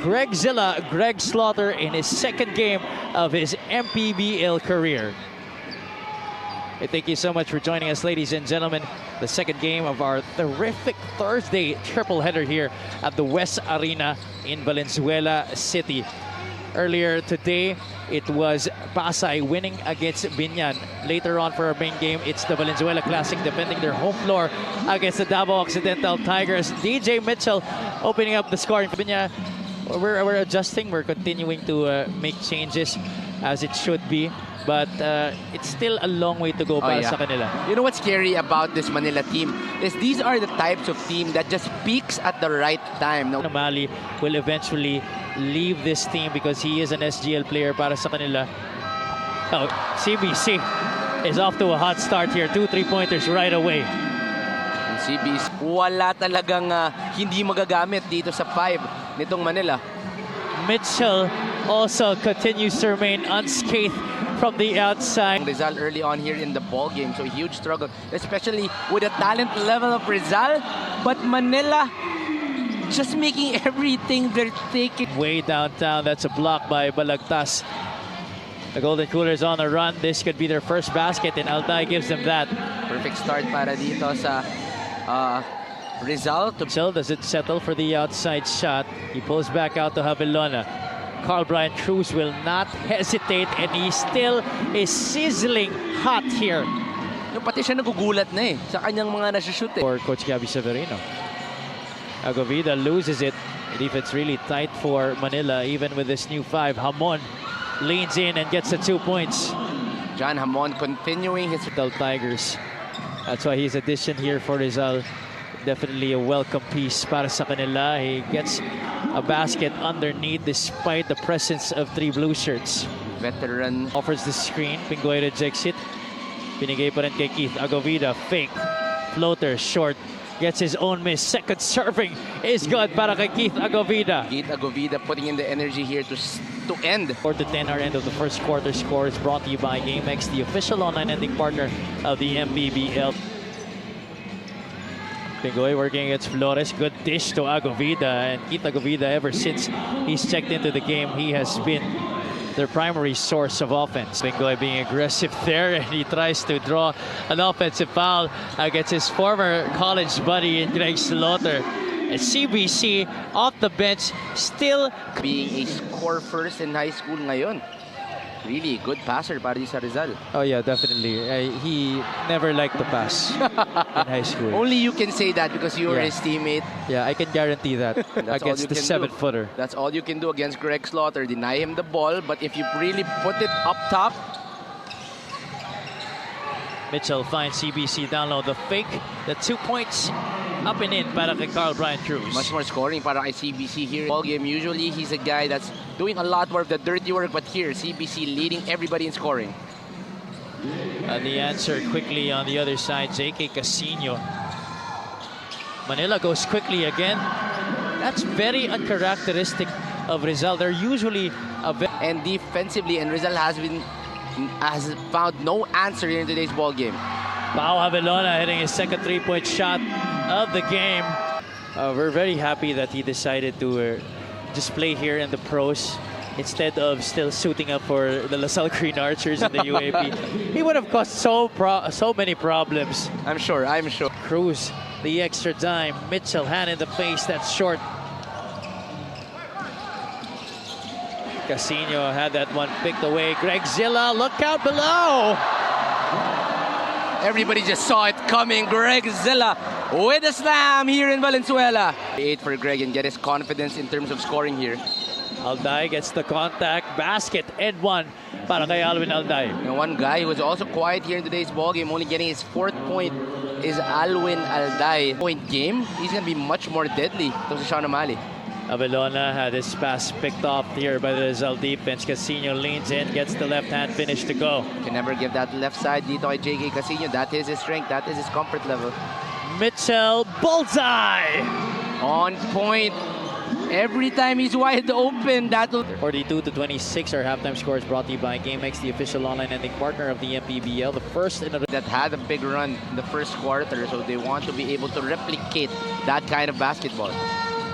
Greg Zilla, Greg Slaughter in his second game of his Mpbl career. Hey, thank you so much for joining us, ladies and gentlemen. The second game of our terrific Thursday triple header here at the West Arena in Valenzuela City. Earlier today, it was Pasay winning against Binyan. Later on for our main game, it's the Valenzuela Classic defending their home floor against the Davao Occidental Tigers. DJ Mitchell opening up the scoring for Binyan. We're adjusting. We're continuing to make changes as it should be. But it's still a long way to go para sa kanila. You know what's scary about this Manila team is these are the types of team that just peaks at the right time. No? Mali will eventually leave this team because he is an SGL player para sa kanila. Oh, CBC is off to a hot start here. 2 3-pointers right away. And CBC, wala talagang hindi magagamit dito sa 5 nitong Manila. Mitchell also continues to remain unscathed from the outside. Rizal early on here in the ball game, so a huge struggle, especially with the talent level of Rizal. But Manila just making everything they're taking. Way downtown, that's a block by Balagtas. The Golden Coolers on the run. This could be their first basket, and Alday gives them that. Perfect start para dito sa Rizal. Mitchell does it settle for the outside shot. He pulls back out to Javelona. Carl Brian Cruz will not hesitate, and he still is sizzling hot here. Yung pati siya nagugulat na sa kanyang mga nasushoot For Coach Gabby Severino. Agovida loses it. If it's really tight for Manila, even with this new 5, Hamon leans in and gets the 2 points. John Hamon continuing his Tigers. That's why his addition here for Rizal. Definitely a welcome piece para sa kanila. He gets a basket underneath despite the presence of 3 blue shirts. Veteran offers the screen. Pingoy rejects it. Pinigay pa rin kay Keith. Agovida fake. Floater short. Gets his own miss. Second serving is good para kay Keith Agovida. Keith Agovida putting in the energy here to end. 4-10, our end of the first quarter score is brought to you by GameX, the official online ending partner of the Mpbl. Pingoy working against Flores. Good dish to Agovida. And Keith Agovida, ever since he's checked into the game, he has been their primary source of offense. Pingoy being aggressive there, and he tries to draw an offensive foul against his former college buddy in Greg Slaughter. And CBC off the bench, still being a score first in high school ngayon. Really good passer para sa Rizal. Oh yeah, definitely. He never liked to pass in high school. Only you can say that because you were his teammate. Yeah, I can guarantee that against the 7-footer. That's all you can do against Greg Slaughter. Deny him the ball, but if you really put it up top. Mitchell finds CBC down low. The fake, the 2 points. Up and in para kay Carl Brian Cruz. Much more scoring para kay CBC here. Ball game, usually he's a guy that's doing a lot more of the dirty work, but here CBC leading everybody in scoring. The answer quickly on the other side, JK Casino. Manila goes quickly again. That's very uncharacteristic of Rizal. They're usually and defensively, and Rizal has found no answer here in today's ball game. Pao Javelona hitting his second 3-point shot of the game. We're very happy that he decided to just play here in the pros instead of still suiting up for the LaSalle Green Archers in the UAP. He would have caused so many problems. I'm sure. Cruz, the extra dime. Mitchell, hand in the face, that's short. Casino had that one picked away. Greg Zilla, look out below! Everybody just saw it coming. Greg Zilla with a slam here in Valenzuela. 8 for Greg and get his confidence in terms of scoring here. Alday gets the contact basket and 1 para kay Alwin Alday. And one guy who was also quiet here in today's ball game, only getting his 4th point, is Alwin Alday. Point game, he's gonna be much more deadly to Sean O'Malley. Javelona had his pass picked off here by the Rizal defense. Casino leans in, gets the left-hand finish to go. Can never give that left side dito kay JK Casino. That is his strength. That is his comfort level. Mitchell, bullseye! On point. Every time he's wide open, that'll... 42-26, our halftime score is brought to you by GameX, the official online ending partner of the Mpbl. The first in a... that had a big run in the first quarter, so they want to be able to replicate that kind of basketball.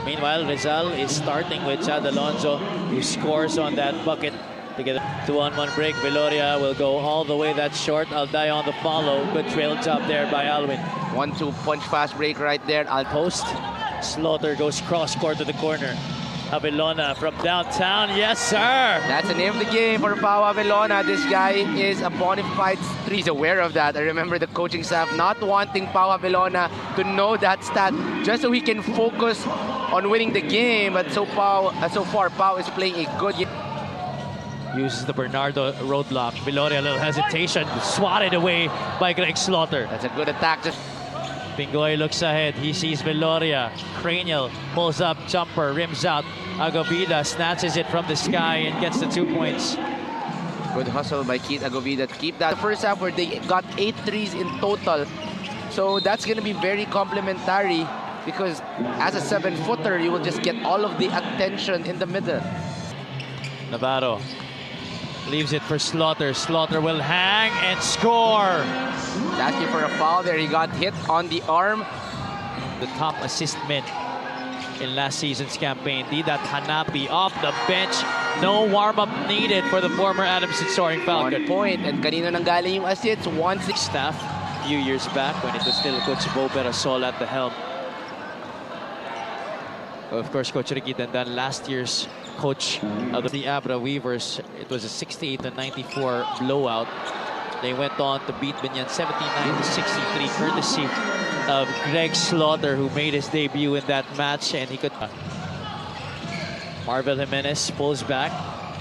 Meanwhile, Rizal is starting with Chad Alonso, who scores on that bucket. Together, 2-on-1 break. Viloria will go all the way that short. I'll die on the follow. Good trail job there by Alwin. 1-2 punch fast break right there. I'll post. Slaughter goes cross court to the corner. Abelona from downtown. Yes, sir. That's the name of the game for Pau Abelona. This guy is a bona fide three. He's aware of that. I remember the coaching staff not wanting Pau Abelona to know that stat just so he can focus on winning the game. But so far, Pau is playing a good game. Uses the Bernardo roadblock. Viloria, a little hesitation. Swatted away by Greg Slaughter. That's a good attack. Pingoy looks ahead. He sees Viloria. Cranial pulls up, jumper, rims out. Agovida snatches it from the sky and gets the 2 points. Good hustle by Keith Agovida to keep that. The first half where they got 8 threes in total. So that's going to be very complimentary because as a 7-footer, you will just get all of the attention in the middle. Navarro leaves it for Slaughter. Slaughter will hang and score. He's asking for a foul there. He got hit on the arm. The top assist man in last season's campaign. Didat Hanapi off the bench. No warm-up needed for the former Adamson Soaring Falcon. 1 point. And kanino nanggaling yung assists? 1-6. Staff a few years back when it was still Coach Bo Berasol at the helm. Of course, Coach Ricky Dandan, last year's coach of the Abra Weavers. It was a 68-94 blowout. They went on to beat Binyan 79-63, courtesy of Greg Slaughter, who made his debut in that match, and he could. Marvel Jimenez pulls back.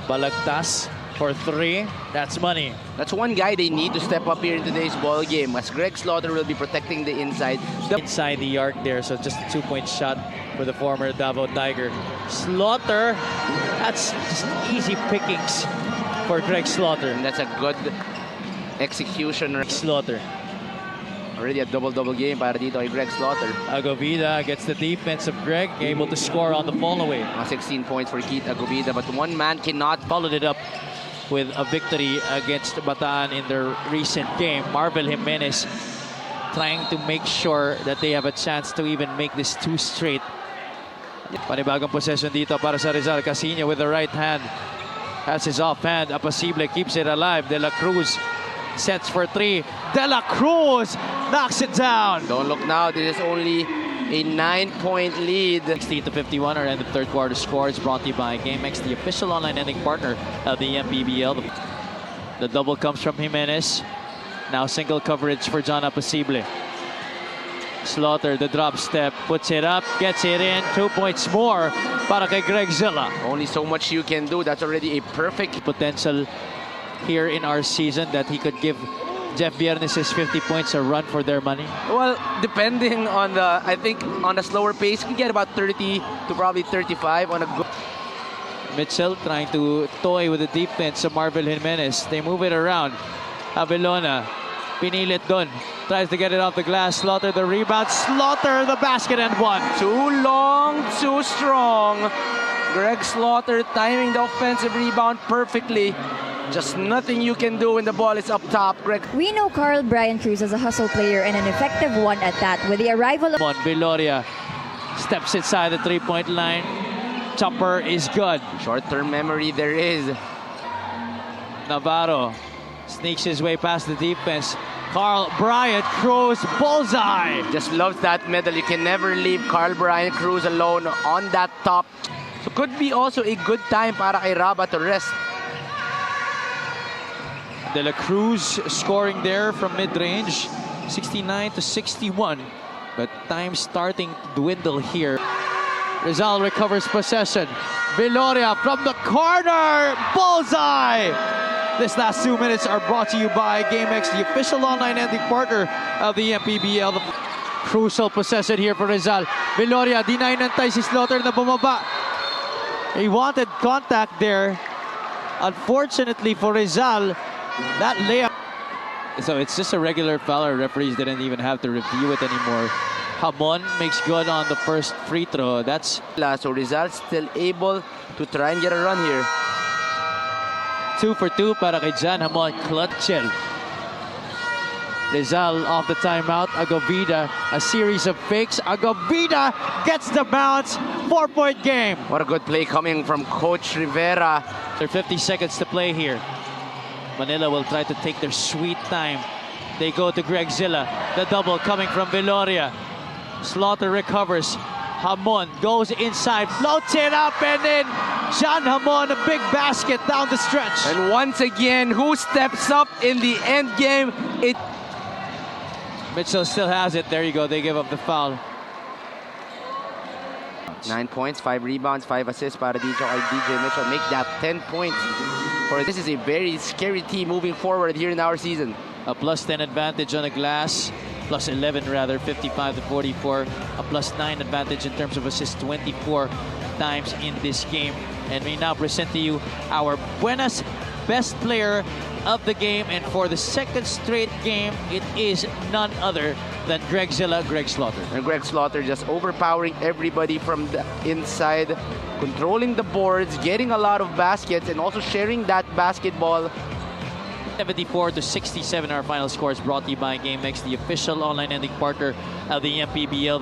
Balagtas for 3. That's money. That's one guy they need to step up here in today's ball game, as Greg Slaughter will be protecting the inside. Inside the arc there, so just a 2-point shot for the former Davao Tiger. Slaughter, that's just easy pickings for Greg Slaughter. And that's a good execution. Slaughter. Already a double-double game para dito kay Greg Slaughter. Agovida gets the defense of Greg, able to score on the follow-away. 16 points for Keith Agovida, but one man cannot. Followed it up with a victory against Bataan in their recent game. Marvel Jimenez trying to make sure that they have a chance to even make this 2 straight. Panibagong possession dito para sa Rizal. Casino with the right hand. Has his offhand. Apacible keeps it alive. De La Cruz sets for 3. De La Cruz knocks it down. Don't look now. This is only a 9-point lead. 60-51 are in the third quarter scores, brought to you by GameX, the official online ending partner of the Mpbl. The double comes from Jimenez. Now single coverage for John Apacible. Slaughter, the drop step, puts it up, gets it in. 2 points more para kay Greg Zilla. Only so much you can do. That's already a perfect potential here in our season that he could give Jeff Viernes' 50 points a run for their money. Well, depending on the, I think on a slower pace, you can get about 30 to probably 35 on a good. Mitchell trying to toy with the defense of Marvel Jimenez. They move it around. Abelona, pinilit dun. Tries to get it off the glass. Slaughter the rebound. Slaughter the basket and 1. Too long, too strong. Greg Slaughter timing the offensive rebound perfectly. Just nothing you can do when the ball is up top. Greg. We know Carl Brian Cruz as a hustle player and an effective one at that. With the arrival of Viloria steps inside the 3-point line. Chopper is good. Short-term memory there is. Navarro sneaks his way past the defense. Carl Bryant Cruz bullseye. Just loves that middle. You can never leave Carl Bryant Cruz alone on that top. So could be also a good time para kay Raba to rest. De La Cruz scoring there from mid-range, 69-61. But time starting to dwindle here. Rizal recovers possession. Viloria from the corner, bullseye! This last 2 minutes are brought to you by GameX, the official online ending partner of the Mpbl. The crucial possession here for Rizal. Viloria, deny nantay si Slaughter na bumaba. He wanted contact there. Unfortunately for Rizal, that layup. So it's just a regular foul. Our referees didn't even have to review it anymore. Hamon makes good on the first free throw. That's so Rizal still able to try and get a run here. 2 for 2 para kay Jan Hamon. Clutchel. Rizal off the timeout. Agovida, a series of fakes. Agovida gets the bounce 4-point game. What a good play coming from Coach Rivera. There are 50 seconds to play here. Manila will try to take their sweet time. They go to Greg Zilla. The double coming from Viloria. Slaughter recovers. Hamon goes inside, floats it up, and then John Hamon, a big basket down the stretch. And once again, who steps up in the end game? Mitchell still has it. There you go. They give up the foul. 9 points, 5 rebounds, 5 assists para dito kay DJ Mitchell. Make that 10 points. For this is a very scary team moving forward here in our season. A plus 10 advantage on the glass. Plus 11 rather, 55 to 44. A plus 9 advantage in terms of assists 24 times in this game. And we now present to you our Buenas best player of the game. And for the second straight game, it is none other than Greg Zilla, Greg Slaughter. And Greg Slaughter just overpowering everybody from the inside, controlling the boards, getting a lot of baskets, and also sharing that basketball. 74 to 67, our final scores brought to you by GameX, the official online ending partner of the MPBL.